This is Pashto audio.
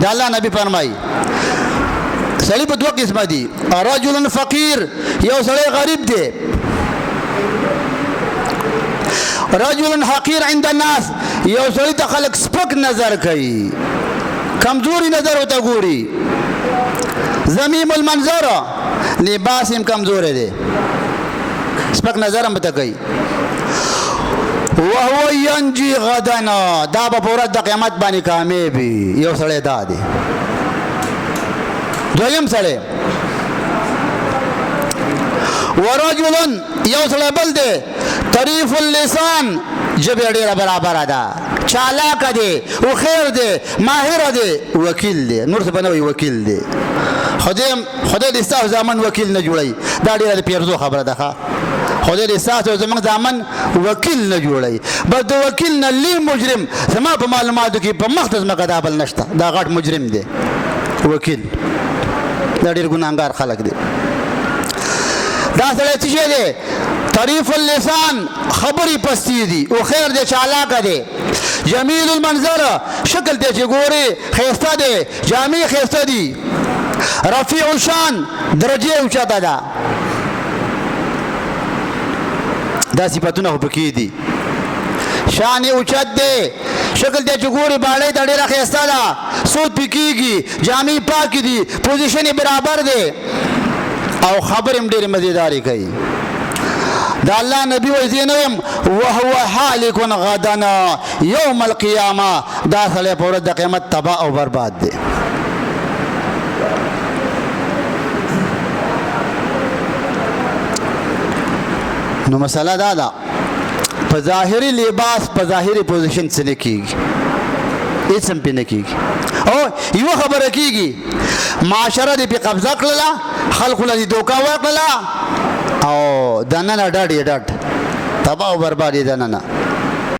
دا الله نبی فرمای سړی په دوه قسمه دي رجل فقیر یو سړی غریب دی رجل حقیر عند الناس یو سړی ته خلک سپک نظر کوي کمزوري نظر ورته ګوري ذمیم المنظر لباس هم کمزوری دی سپک نظر هم ته کوي وهو ينجي غدا دا به په ورځ د قیامت باندې کامیاب وي یو سړی دا دی دویم سړی ورجل یو سړی بل دی طریف اللسان ژبه ډېره برابره ده چالاکه دی هوښیار دی ماهره دی وکیل دی نور څه به نه وایي وکیل دی خدای دې ستاسو زامن وکیل نه جوړوي دا ډېره د پیرزو خبره ده ښه خدای دې ستاسو زموږ زامن وکیل نه جوړوي بس د وکیل نه لوی مجرم زما په معلوماتو کې په مخ ته ځمکه دا بل نشته دا غټ مجرم دی وکیل دا ډېر ګناهګار خلک دی دا سړی څه شی دی طریف اللسان خبرې پستی دي هوښیار دی چالاکه دی جمیل المنظر شکل دی چې ګورې ښایسته دی جامې ښایسته دي رفیع الشان درجه اوچته ده دا صفتونه خو پکې دي شان یې اوچت دی شکل دی چې ګورې باړۍ ته ډېره ښایسته ده سود پې کېږي جامې پاکې دي پوزیشن یې برابر دی او خبرې هم ډېرې مزېدارې کوي دا الله نبی وایي زه نه یم وهو حالک غدا یوم القیامه دا سړی په ورځ د قیامت تباه او برباد دی نو مسله دا ده په ظاهري لباس په ظاهري پوزیشن څه نه کېږي هېڅ هم پې نه کېږي او یوه خبره کېږي معاشره دې پې قبضه کړله خلقو له دې دوکه ورکړله او دننه ډډ یې ډډ تباه او برباد یې دننه